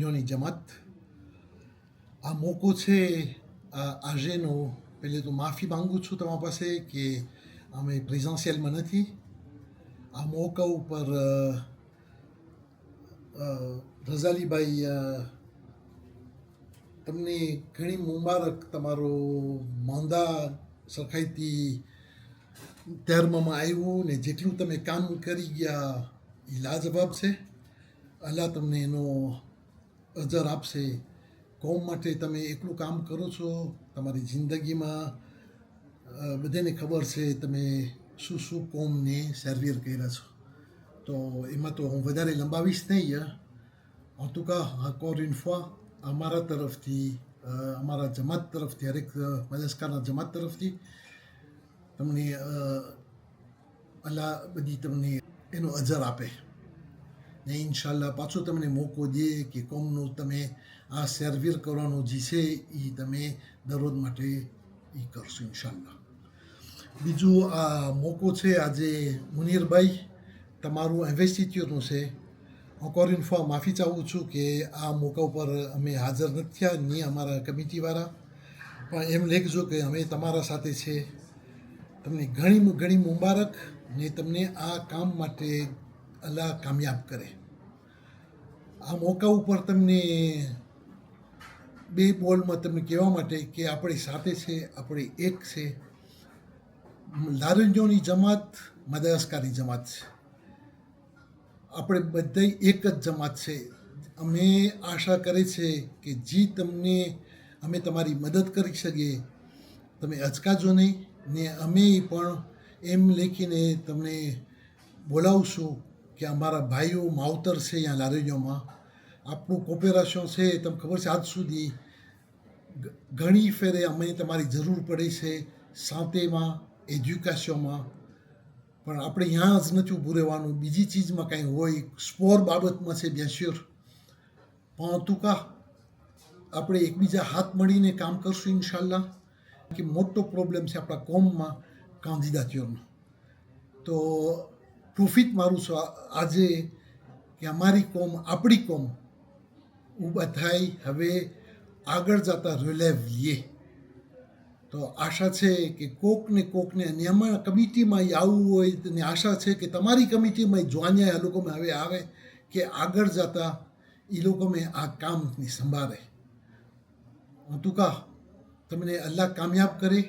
લારંજોની જમાત. આ મોકો છે આજેનો. પહેલે તો માફી માંગુ છું તમારા પાસે કે અમે પ્રેઝન્શિયલમાં નથી. આ મોકા ઉપર રઝાલીભાઈ, તમને ઘણી મુબારક. તમારો માંદા સરખાઈથી ધર્મમાં આવ્યું ને જેટલું તમે કામ કરી ગયા એ લાજવાબ છે. અલ્લાહ તમને એનો અજર આપશે. કોમ માટે તમે એટલું કામ કરો છો. તમારી જિંદગીમાં બધાને ખબર છે તમે શું શું કોમને સર્વિર કર્યા છો. તો એમાં તો હું વધારે લંબાવીશ નહીં. en tout cas encore une fois અમારા તરફથી, અમારા જમાત તરફથી, હરેક મદરસાના જમાત તરફથી તમને અલ્લાહ બધી તમને એનો અજર આપે ને ઇન્શાલ્લાહ પાછો તમને મોકો દે કે કોમનું તમે આ સર્વિર કરવાનું જે છે એ તમે દરરોજ માટે એ કરશો ઇન્શાલ્લાહ. બીજું આ મોકો છે આજે મુનીરભાઈ, તમારું ઇન્વેસ્ટિટ્યુરનું છે. encore une fois માફી ચાહું છું કે આ મોકા ઉપર અમે હાજર નથી થયા, નહીં અમારા કમિટીવાળા. પણ એમ લેખજો કે અમે તમારા સાથે છે. તમને ઘણી ઘણી મુબારક ને તમને આ કામ માટે અલ્લાહ કામયાબ કરે. આ મોકા ઉપર તમને બે બોલમાં તમને કહેવા માટે કે આપણી સાથે છે, આપણે એક છે. લારંજોની જમાત મદરસકારી જમાત છે. આપણે બધા એક જ જમાત છે. અમે આશા કરે છે કે જે તમને અમે તમારી મદદ કરી શકીએ તમે અચકાજો નહીં. ને અમે પણ એમ લેખીને તમને બોલાવશું કે અમારા ભાઈઓ માવતર છે અહીંયા લારંજોમાં. આપણું કોપરેશન છે. તમને ખબર છે આજ સુધી ઘણી ફેરે અમે તમારી જરૂર પડે છે સાંતેમાં, એજ્યુકેશનમાં. પણ આપણે ત્યાં જ નથી ઊભું રહેવાનું. બીજી ચીજમાં કાંઈ હોય, સ્પોર બાબતમાં છે bien sûr. પણ en tout cas આપણે એકબીજા હાથ મળીને કામ કરશું ઇન્શાલ્લાહ. કે મોટો પ્રોબ્લેમ છે આપણા કોમમાં કાંદિદાતીઓનો. તો પ્રોફિટ મારું છું આજે કે અમારી કોમ, આપણી કોમ ઊભા થાય હવે આગળ જતા રિલેવ લઈએ. તો આશા છે કે કોકને અને અમારા કમિટીમાં આવવું હોય તો આશા છે કે તમારી કમિટીમાં જોવાન્યા એ લોકોમાં હવે આવે કે આગળ જતા એ લોકોને આ કામની સંભાળે. en tout cas તમને અલ્લાહ કામયાબ કરે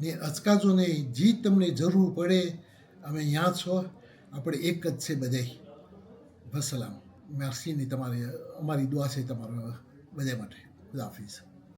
ને અચકાજો નહીં. જે તમને જરૂર પડે અમે ત્યાં છો. આપણે એક જ છે બધાય. વસલામ. મેર્સી ને તમારી અમારી દુઆ છે તમારા બધા માટે. ખુદા હાફિઝ.